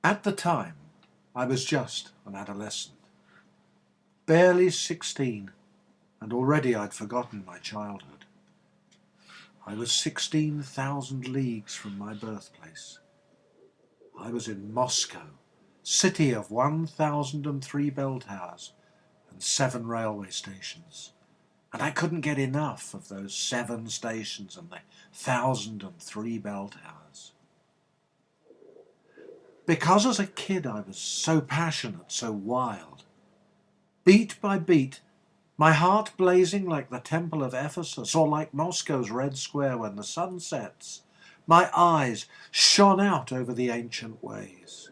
At the time, I was just an adolescent, barely 16, and already I'd forgotten my childhood. I was 16,000 leagues from my birthplace. I was in Moscow, city of 1,003 bell towers and 7 railway stations. And I couldn't get enough of those 7 stations and the 1,003 bell towers. Because as a kid I was so passionate, so wild. Beat by beat, my heart blazing like the temple of Ephesus or like Moscow's Red Square when the sun sets, my eyes shone out over the ancient ways.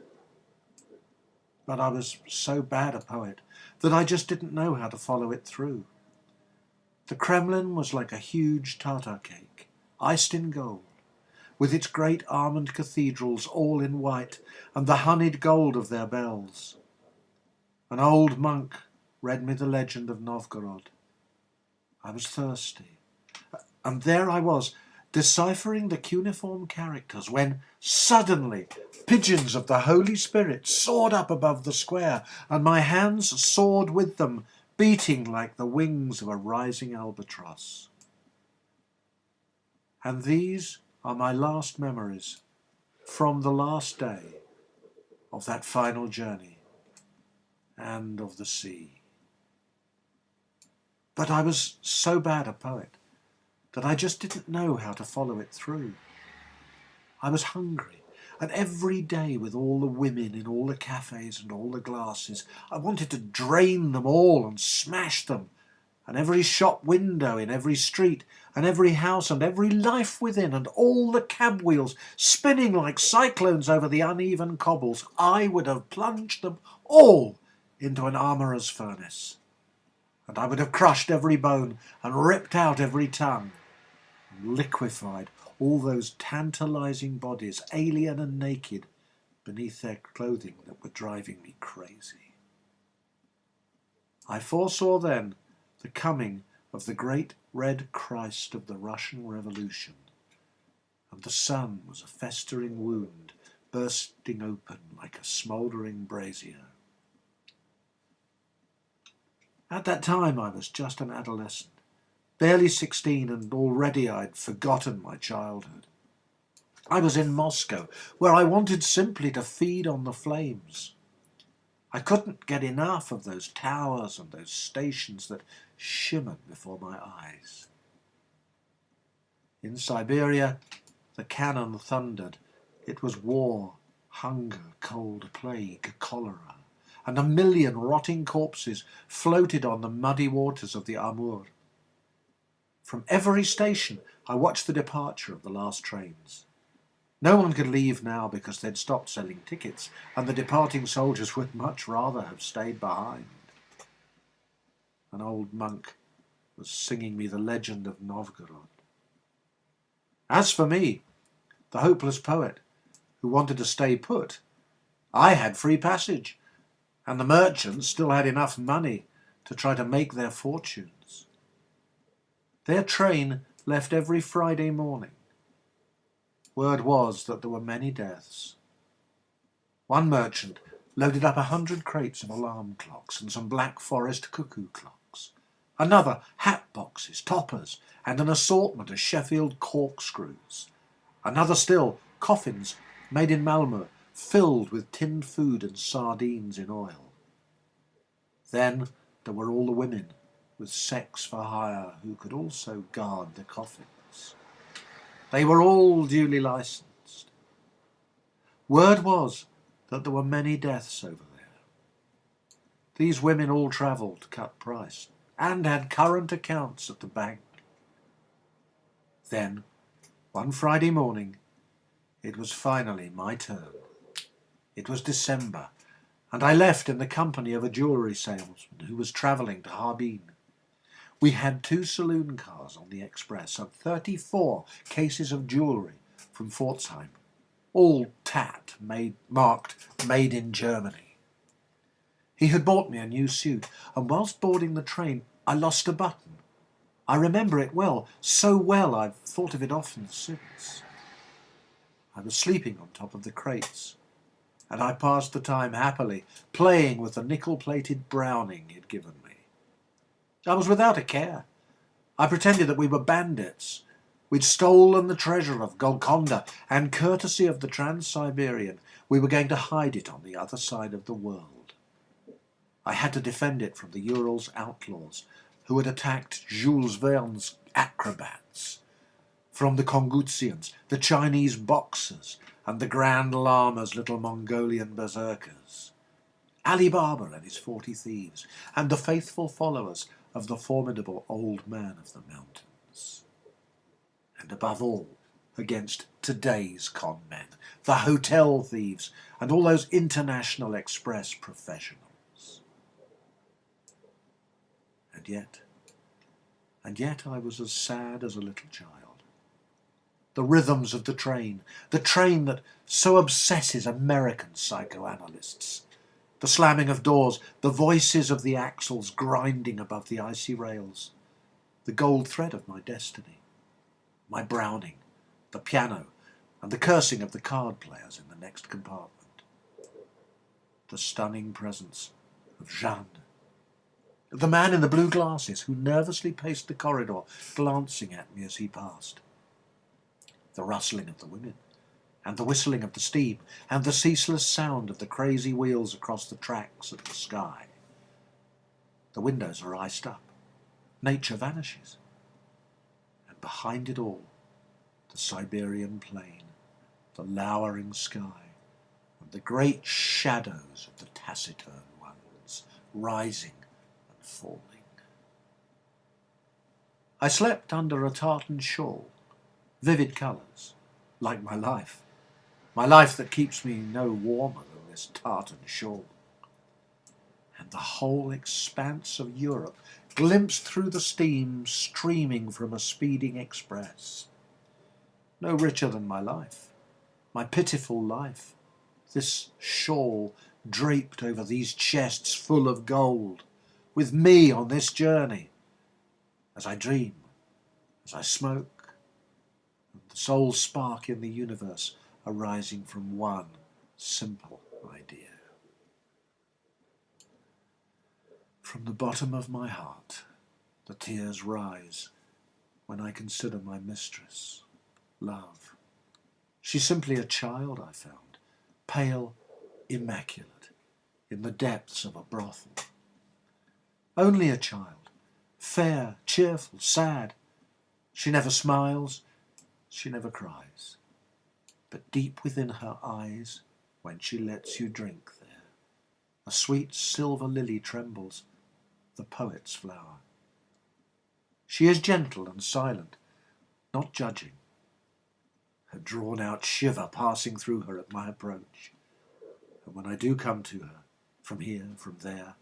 But I was so bad a poet that I just didn't know how to follow it through. The Kremlin was like a huge tartar cake, iced in gold, with its great almond cathedrals all in white and the honeyed gold of their bells. An old monk read me the legend of Novgorod. I was thirsty, and there I was, deciphering the cuneiform characters, when suddenly pigeons of the Holy Spirit soared up above the square, and my hands soared with them, beating like the wings of a rising albatross. And these are my last memories from the last day of that final journey and of the sea. But I was so bad a poet that I just didn't know how to follow it through. I was hungry, and every day with all the women in all the cafes and all the glasses, I wanted to drain them all and smash them, and every shop window in every street, and every house and every life within, and all the cab wheels spinning like cyclones over the uneven cobbles, I would have plunged them all into an armourer's furnace. And I would have crushed every bone and ripped out every tongue, and liquefied all those tantalizing bodies, alien and naked, beneath their clothing that were driving me crazy. I foresaw then the coming of the great red Christ of the Russian Revolution, and the sun was a festering wound bursting open like a smouldering brazier. At that time I was just an adolescent, barely 16, and already I'd forgotten my childhood. I was in Moscow, where I wanted simply to feed on the flames. I couldn't get enough of those towers and those stations that shimmered before my eyes. In Siberia, the cannon thundered. It was war, hunger, cold, plague, cholera, and 1,000,000 rotting corpses floated on the muddy waters of the Amur. From every station I watched the departure of the last trains. No one could leave now because they'd stopped selling tickets, and the departing soldiers would much rather have stayed behind. An old monk was singing me the legend of Novgorod. As for me, the hopeless poet who wanted to stay put, I had free passage, and the merchants still had enough money to try to make their fortunes. Their train left every Friday morning. Word was that there were many deaths. One merchant loaded up 100 crates of alarm clocks and some Black Forest cuckoo clocks. Another, hat boxes, toppers, and an assortment of Sheffield corkscrews. Another still, coffins made in Malmö, filled with tinned food and sardines in oil. Then there were all the women with sex for hire who could also guard the coffins. They were all duly licensed. Word was that there were many deaths over there. These women all travelled cut price and had current accounts at the bank. Then, one Friday morning, it was finally my turn. It was December, and I left in the company of a jewellery salesman who was travelling to Harbin. We had 2 saloon cars on the express and 34 cases of jewellery from Pforzheim, all tat, marked "Made in Germany." He had bought me a new suit, and whilst boarding the train I lost a button. I remember it well, so well I've thought of it often since. I was sleeping on top of the crates, and I passed the time happily playing with the nickel-plated Browning he'd given me. I was without a care. I pretended that we were bandits. We'd stolen the treasure of Golconda, and courtesy of the TranSiberian, we were going to hide it on the other side of the world. I had to defend it from the Urals outlaws who had attacked Jules Verne's acrobats, from the Kongutians, the Chinese boxers, and the Grand Lama's little Mongolian berserkers, Ali Baba and his 40 thieves, and the faithful followers of the formidable Old Man of the Mountains. And above all, against today's con men, the hotel thieves, and all those international express professionals. And yet I was as sad as a little child. The rhythms of the train that so obsesses American psychoanalysts, the slamming of doors, the voices of the axles grinding above the icy rails, the gold thread of my destiny, my Browning, the piano, and the cursing of the card players in the next compartment, the stunning presence of Jeanne, the man in the blue glasses who nervously paced the corridor, glancing at me as he passed, the rustling of the women, and the whistling of the steam, and the ceaseless sound of the crazy wheels across the tracks of the sky. The windows are iced up. Nature vanishes. And behind it all, the Siberian plain, the lowering sky, and the great shadows of the taciturn ones, rising and falling. I slept under a tartan shawl, vivid colours, like my life that keeps me no warmer than this tartan shawl. And the whole expanse of Europe glimpsed through the steam streaming from a speeding express. No richer than my life, my pitiful life, this shawl draped over these chests full of gold, with me on this journey, as I dream, as I smoke, and the sole spark in the universe arising from one simple idea. From the bottom of my heart, the tears rise when I consider my mistress, love. She's simply a child, I found, pale, immaculate, in the depths of a brothel. Only a child, fair, cheerful, sad. She never smiles, she never cries. But deep within her eyes, when she lets you drink there, a sweet silver lily trembles, the poet's flower. She is gentle and silent, not judging, her drawn-out shiver passing through her at my approach. And when I do come to her, from here, from there,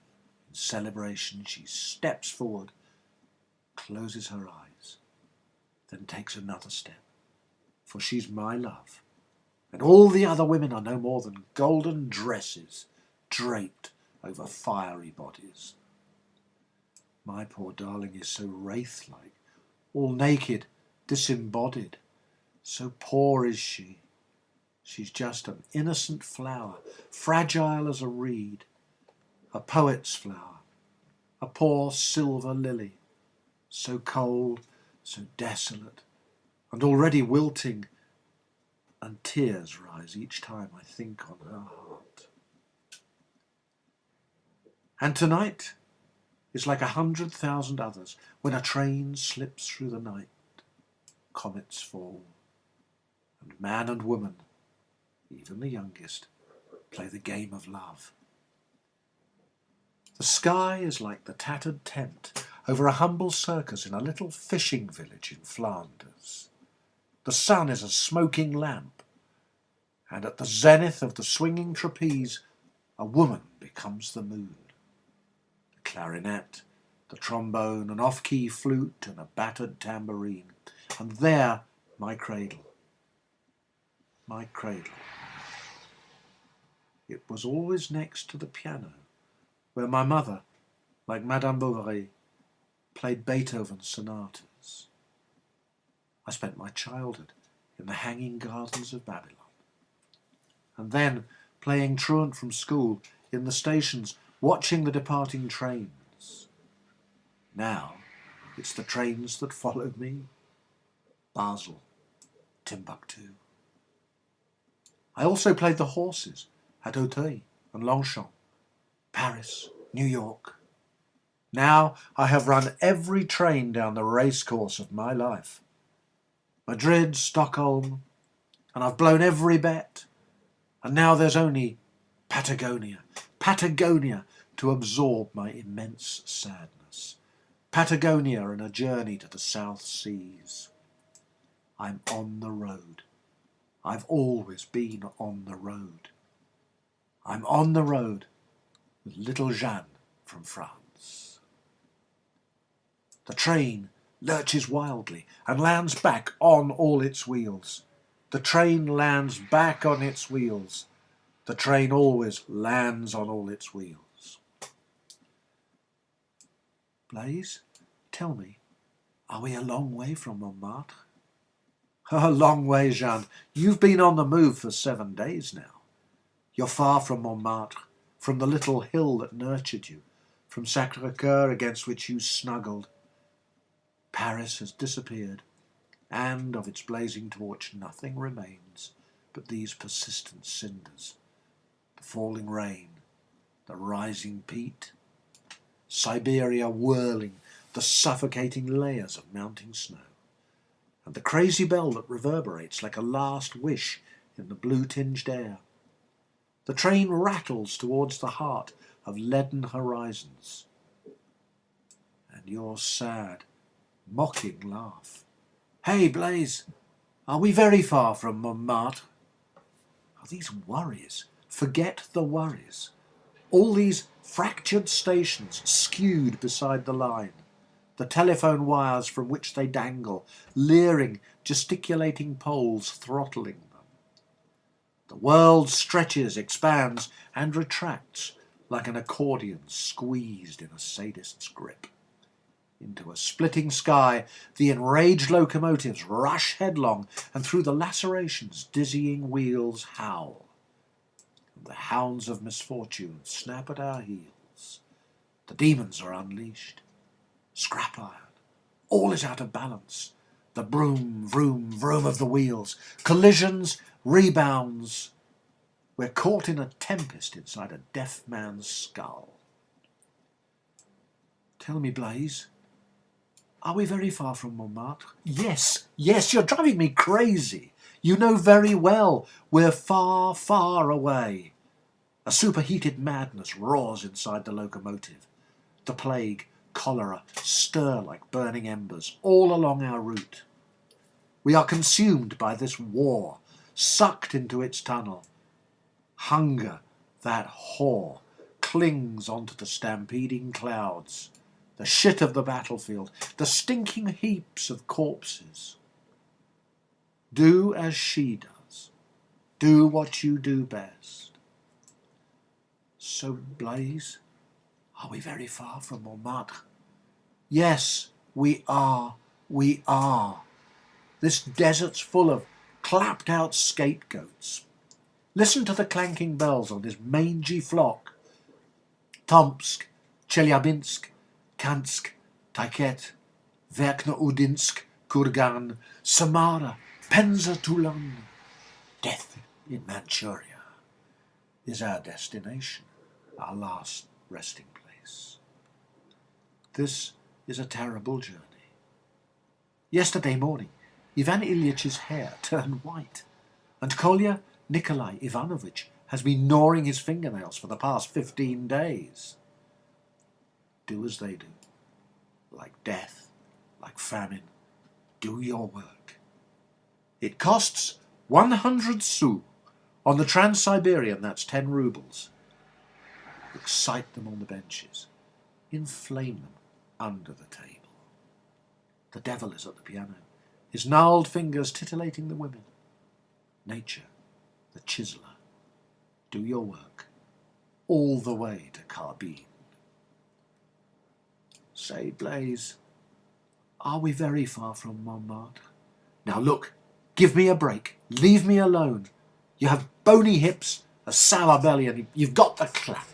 in celebration, she steps forward, closes her eyes, then takes another step, for she's my love, and all the other women are no more than golden dresses draped over fiery bodies. My poor darling is so wraith-like, all naked, disembodied. So poor is she. She's just an innocent flower, fragile as a reed, a poet's flower, a poor silver lily, so cold, so desolate, and already wilting, and tears rise each time I think on her heart. And tonight is like 100,000 others, when a train slips through the night, comets fall, and man and woman, even the youngest, play the game of love. The sky is like the tattered tent over a humble circus in a little fishing village in Flanders. The sun is a smoking lamp, and at the zenith of the swinging trapeze, a woman becomes the moon. The clarinet, the trombone, an off-key flute, and a battered tambourine, and there my cradle. My cradle. It was always next to the piano, where my mother, like Madame Bovary, played Beethoven's sonatas. I spent my childhood in the hanging gardens of Babylon. And then, playing truant from school, in the stations, watching the departing trains. Now it's the trains that followed me. Basel, Timbuktu. I also played the horses at Auteuil and Longchamp, Paris, New York. Now I have run every train down the racecourse of my life. Madrid, Stockholm, and I've blown every bet. And now there's only Patagonia. Patagonia to absorb my immense sadness. Patagonia and a journey to the South Seas. I'm on the road. I've always been on the road. I'm on the road with little Jeanne from France. The train lurches wildly and lands back on all its wheels. The train lands back on its wheels. The train always lands on all its wheels. Blaise, tell me, are we a long way from Montmartre? A long way, Jeanne. You've been on the move for 7 days now. You're far from Montmartre, from the little hill that nurtured you, from Sacré-Cœur against which you snuggled. Paris has disappeared, and of its blazing torch nothing remains but these persistent cinders, the falling rain, the rising peat, Siberia whirling, the suffocating layers of mounting snow, and the crazy bell that reverberates like a last wish in the blue-tinged air. The train rattles towards the heart of leaden horizons, and your sad, mocking laugh. Hey, Blaise, are we very far from Montmartre? Oh, these worries. Forget the worries. All these fractured stations skewed beside the line, the telephone wires from which they dangle, leering, gesticulating poles throttling them. The world stretches, expands, and retracts like an accordion squeezed in a sadist's grip. Into a splitting sky, the enraged locomotives rush headlong, and through the lacerations dizzying wheels howl. And the hounds of misfortune snap at our heels. The demons are unleashed. Scrap iron. All is out of balance. The broom, vroom, vroom of the wheels. Collisions, rebounds. We're caught in a tempest inside a deaf man's skull. Tell me, Blaise, are we very far from Montmartre? Yes, yes, you're driving me crazy. You know very well we're far, far away. A superheated madness roars inside the locomotive. The plague, cholera, stir like burning embers all along our route. We are consumed by this war, sucked into its tunnel. Hunger, that whore, clings onto the stampeding clouds. The shit of the battlefield, the stinking heaps of corpses. Do as she does. Do what you do best. So, Blaise, are we very far from Montmartre? Yes, we are. We are. This desert's full of clapped-out scapegoats. Listen to the clanking bells on this mangy flock. Tomsk, Chelyabinsk, Kansk, Taiket, Verkno-Udinsk, Kurgan, Samara, Penza-Tulan. Death in Manchuria is our destination, our last resting place. This is a terrible journey. Yesterday morning, Ivan Ilyitch's hair turned white, and Kolya Nikolai Ivanovich has been gnawing his fingernails for the past 15 days. Do as they do. Like death, like famine, do your work. It costs 100 sous. On the TranSiberian, that's 10 rubles. Excite them on the benches. Inflame them under the table. The devil is at the piano, his gnarled fingers titillating the women. Nature, the chiseler. Do your work. All the way to Carbine. Say, Blaise, are we very far from Montmartre? Now look, give me a break. Leave me alone. You have bony hips, a sour belly, and you've got the clap.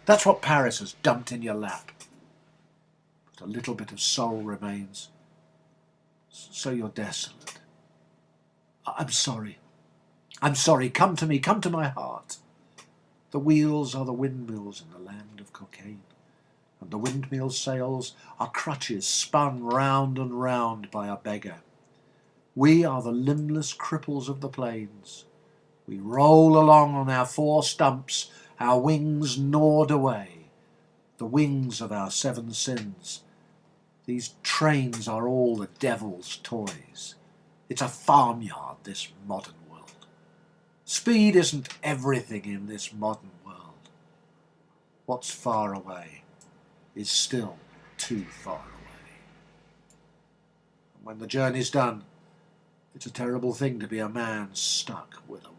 That's what Paris has dumped in your lap. But a little bit of soul remains, so you're desolate. I'm sorry. I'm sorry. Come to me. Come to my heart. The wheels are the windmills in the land of cocaine, and the windmill sails are crutches spun round and round by a beggar. We are the limbless cripples of the plains. We roll along on our four stumps, our wings gnawed away, the wings of our seven sins. These trains are all the devil's toys. It's a farmyard, this modern world. Speed isn't everything in this modern world. What's far away is still too far away. And when the journey's done, it's a terrible thing to be a man stuck with a woman.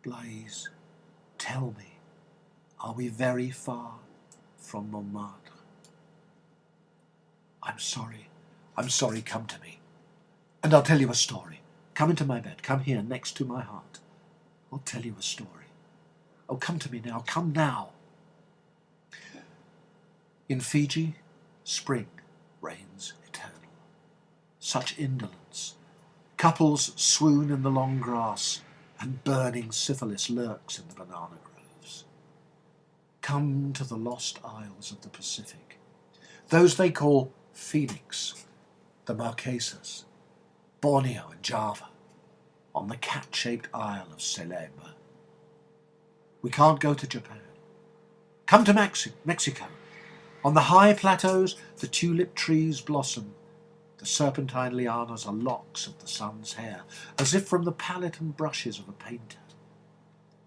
Blaise, tell me, are we very far from Montmartre? I'm sorry, come to me. And I'll tell you a story. Come into my bed, come here next to my heart. I'll tell you a story. Oh, come to me now, come now. In Fiji, spring reigns eternal. Such indolence. Couples swoon in the long grass, and burning syphilis lurks in the banana groves. Come to the lost isles of the Pacific, those they call Phoenix, the Marquesas, Borneo and Java, on the cat-shaped isle of Celebre. We can't go to Japan. Come to Mexico. On the high plateaus, the tulip trees blossom. The serpentine lianas are locks of the sun's hair, as if from the palette and brushes of a painter.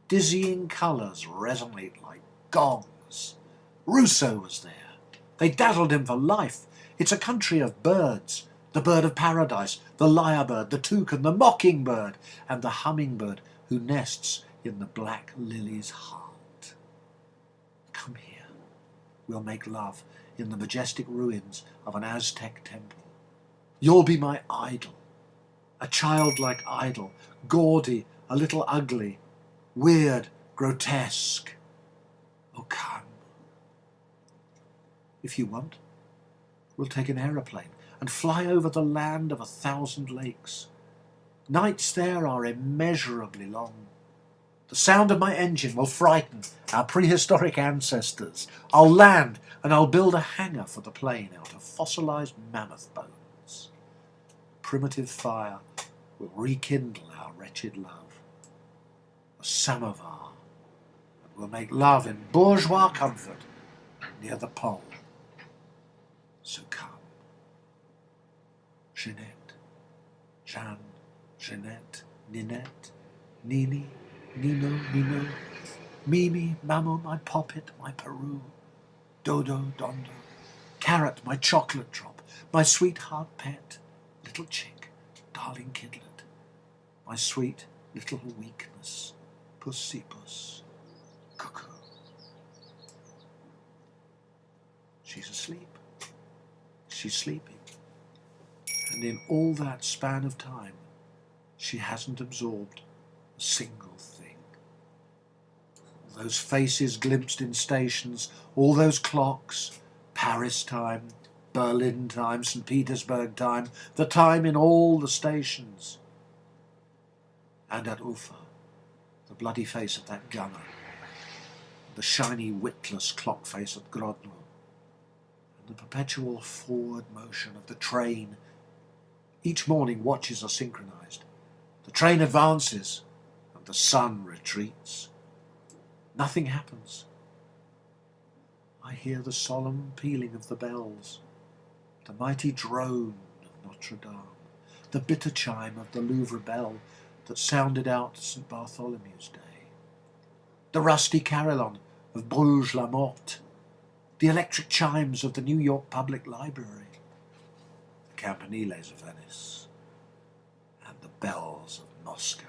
Dizzying colours resonate like gongs. Rousseau was there. They dazzled him for life. It's a country of birds, the bird of paradise, the lyrebird, the toucan, the mockingbird, and the hummingbird who nests in the black lily's heart. Come here. We'll make love in the majestic ruins of an Aztec temple. You'll be my idol, a childlike idol, gaudy, a little ugly, weird, grotesque. Oh, come. If you want, we'll take an aeroplane and fly over the land of 1,000 lakes. Nights there are immeasurably long. The sound of my engine will frighten our prehistoric ancestors. I'll land and I'll build a hangar for the plane out of fossilized mammoth bones. Primitive fire will rekindle our wretched love. A samovar, and we'll make love in bourgeois comfort near the pole. So come. Jeanette, Jeanne, Jeanette, Ninette, Nini, Nino, Nino, Mimi, Mamo, my poppet, my Peru, Dodo, Dondo, Carrot, my chocolate drop, my sweetheart pet, little chick, darling kidlet, my sweet little weakness, pussy puss, cuckoo. She's asleep. She's sleeping. And in all that span of time, she hasn't absorbed a single thing. All those faces glimpsed in stations, all those clocks, Paris time, Berlin time, St. Petersburg time, the time in all the stations. And at Ufa, the bloody face of that gunner, the shiny witless clock face at Grodno, and the perpetual forward motion of the train. Each morning watches are synchronized. The train advances and the sun retreats. Nothing happens. I hear the solemn pealing of the bells, the mighty drone of Notre Dame, the bitter chime of the Louvre bell that sounded out St. Bartholomew's Day, the rusty carillon of Bruges-la-Morte, the electric chimes of the New York Public Library, the campaniles of Venice, and the bells of Moscow,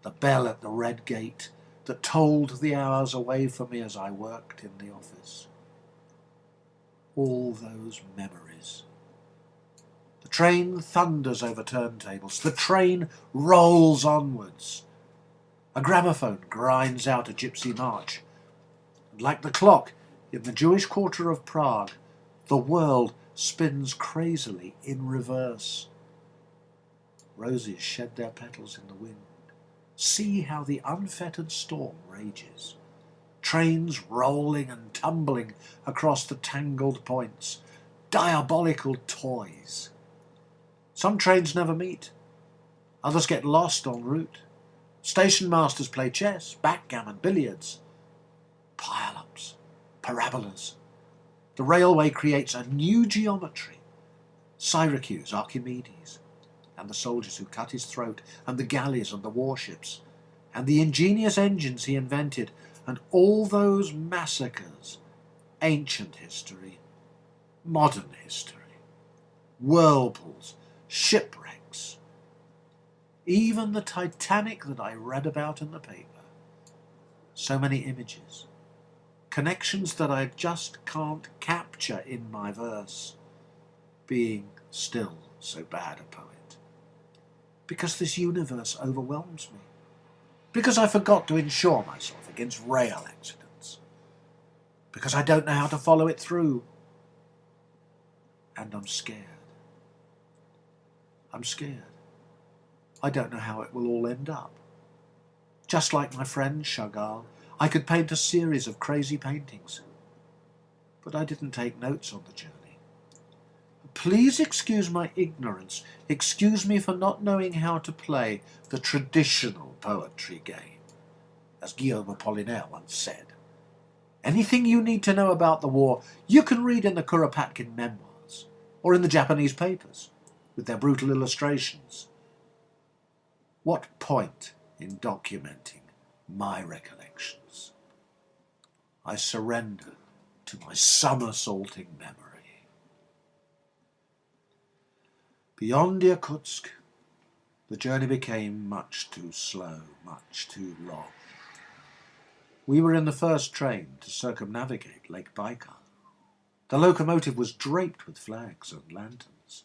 the bell at the Red Gate that tolled the hours away from me as I worked in the office. All those memories. The train thunders over turntables. The train rolls onwards. A gramophone grinds out a gypsy march. And like the clock in the Jewish quarter of Prague, the world spins crazily in reverse. Roses shed their petals in the wind. See how the unfettered storm rages. Trains rolling and tumbling across the tangled points. Diabolical toys. Some trains never meet. Others get lost en route. Station masters play chess, backgammon, billiards. Pile-ups, parabolas. The railway creates a new geometry. Syracuse, Archimedes, and the soldiers who cut his throat, and the galleys and the warships, and the ingenious engines he invented, and all those massacres. Ancient history, modern history, whirlpools, shipwrecks, even the Titanic that I read about in the paper. So many images, connections that I just can't capture in my verse, being still so bad a poet. Because this universe overwhelms me. Because I forgot to insure myself against rail accidents. Because I don't know how to follow it through. And I'm scared. I'm scared. I don't know how it will all end up. Just like my friend Chagall, I could paint a series of crazy paintings. But I didn't take notes on the journey. Please excuse my ignorance. Excuse me for not knowing how to play the traditional poetry game, as Guillaume Apollinaire once said. Anything you need to know about the war, you can read in the Kuropatkin memoirs, or in the Japanese papers, with their brutal illustrations. What point in documenting my recollections? I surrender to my somersaulting memory. Beyond Irkutsk, the journey became much too slow, much too long. We were in the first train to circumnavigate Lake Baikal. The locomotive was draped with flags and lanterns,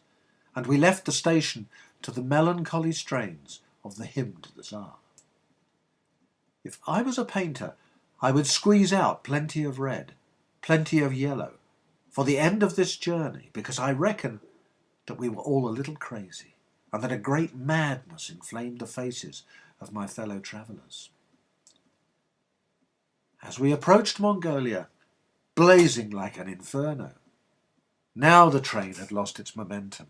and we left the station to the melancholy strains of the hymn to the Tsar. If I was a painter, I would squeeze out plenty of red, plenty of yellow, for the end of this journey, because I reckon that we were all a little crazy, and that a great madness inflamed the faces of my fellow travellers. As we approached Mongolia, blazing like an inferno, now the train had lost its momentum,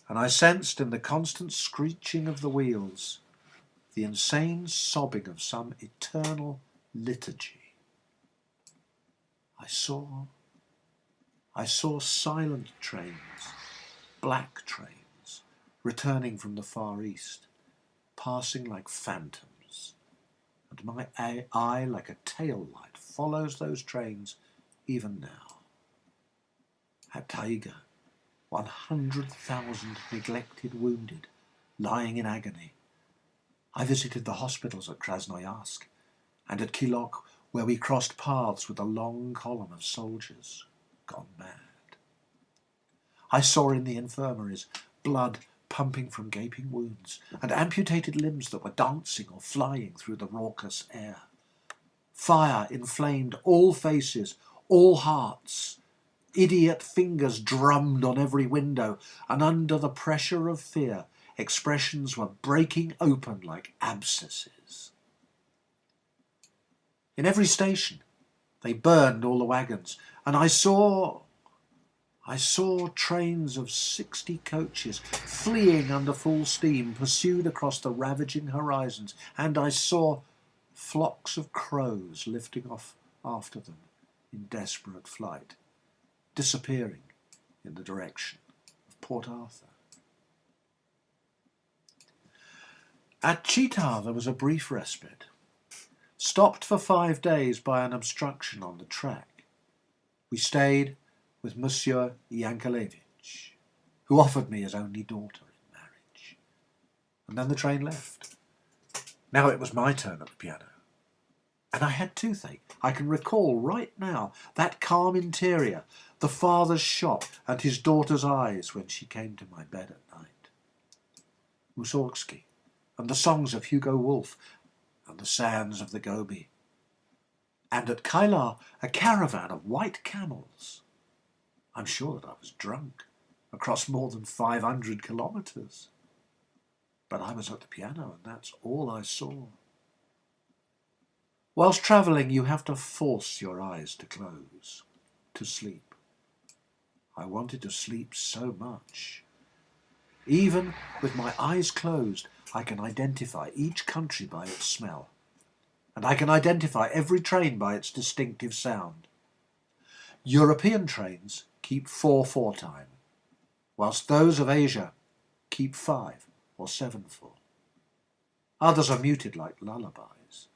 and I sensed in the constant screeching of the wheels the insane sobbing of some eternal liturgy. I saw silent trains, black trains, returning from the Far East, passing like phantoms, and my eye, like a tail light, follows those trains even now. At Taiga, 100,000 neglected wounded, lying in agony. I visited the hospitals at Krasnoyarsk and at Kilok, where we crossed paths with a long column of soldiers gone mad. I saw in the infirmaries blood pumping from gaping wounds and amputated limbs that were dancing or flying through the raucous air. Fire inflamed all faces, all hearts. Idiot fingers drummed on every window, and under the pressure of fear, expressions were breaking open like abscesses. In every station, they burned all the wagons, and I saw trains of 60 coaches fleeing under full steam, pursued across the ravaging horizons, and I saw flocks of crows lifting off after them in desperate flight, disappearing in the direction of Port Arthur. At Chita there was a brief respite. Stopped for 5 days by an obstruction on the track, we stayed with Monsieur Yankelevich, who offered me his only daughter in marriage. And then the train left. Now it was my turn at the piano. And I had toothache. I can recall right now that calm interior, the father's shop and his daughter's eyes when she came to my bed at night. Mussorgsky and the songs of Hugo Wolf and the sands of the Gobi. And at Kailar, a caravan of white camels. I'm sure that I was drunk, across more than 500 kilometres. But I was at the piano, and that's all I saw. Whilst travelling, you have to force your eyes to close, to sleep. I wanted to sleep so much. Even with my eyes closed, I can identify each country by its smell, and I can identify every train by its distinctive sound. European trains keep 4/4 time, whilst those of Asia keep 5 or 7/4. Others are muted like lullabies,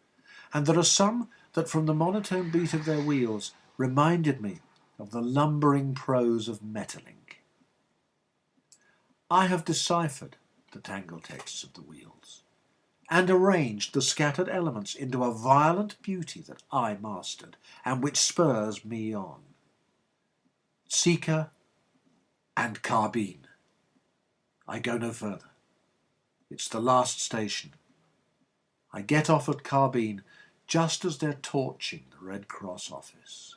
and there are some that from the monotone beat of their wheels reminded me of the lumbering prose of Maeterlinck. I have deciphered the tangled texts of the wheels, and arranged the scattered elements into a violent beauty that I mastered, and which spurs me on. Sika and Carbine. I go no further. It's the last station. I get off at Carbine just as they're torching the Red Cross office.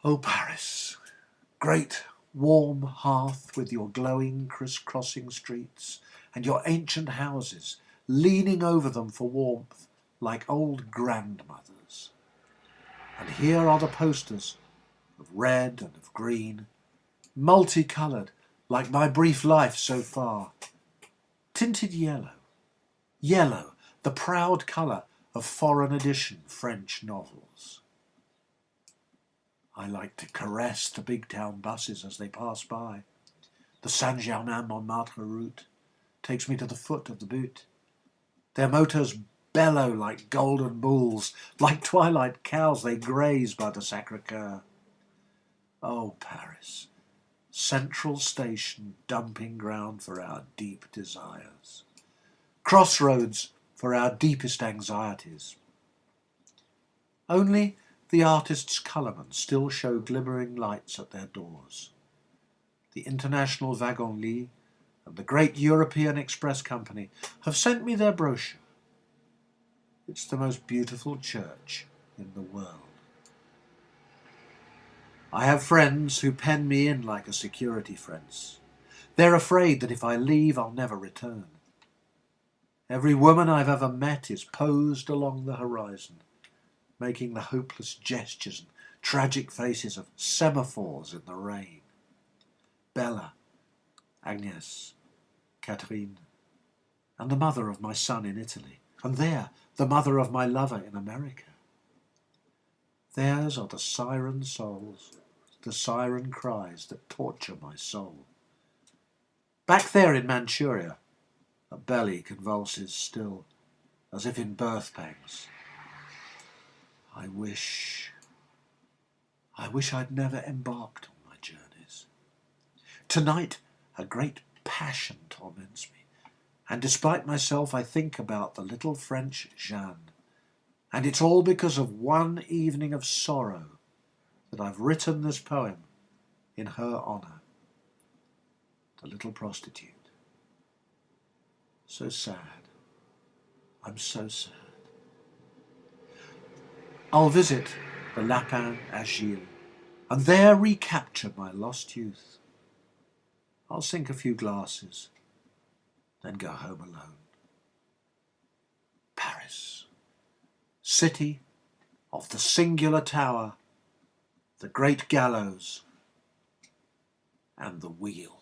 Oh, Paris, great warm hearth with your glowing criss-crossing streets and your ancient houses leaning over them for warmth like old grandmothers. And here are the posters of red and of green, multicoloured like my brief life so far. Tinted yellow, yellow, the proud colour of foreign edition French novels. I like to caress the big town buses as they pass by. The Saint-Germain-Montmartre route takes me to the foot of the butte. Their motors bellow like golden bulls, like twilight cows they graze by the Sacré-Cœur. Oh, Paris, central station dumping ground for our deep desires. Crossroads for our deepest anxieties. Only the artists' colourmen still show glimmering lights at their doors. The International Wagon-Lit and the great European Express Company have sent me their brochure. It's the most beautiful church in the world. I have friends who pen me in like a security fence. They're afraid that if I leave, I'll never return. Every woman I've ever met is posed along the horizon, making the hopeless gestures and tragic faces of semaphores in the rain. Bella, Agnes, Catherine, and the mother of my son in Italy, and there, the mother of my lover in America. Theirs are the siren souls, the siren cries that torture my soul. Back there in Manchuria, a belly convulses still, as if in birth pangs. I wish I'd never embarked on my journeys. Tonight, a great passion torments me, and despite myself I think about the little French Jeanne, and it's all because of one evening of sorrow that I've written this poem in her honour. The little prostitute. So sad. I'm so sad. I'll visit the Lapin Agile, and there recapture my lost youth. I'll sink a few glasses, then go home alone. Paris, city of the singular tower, the great gallows, and the wheel.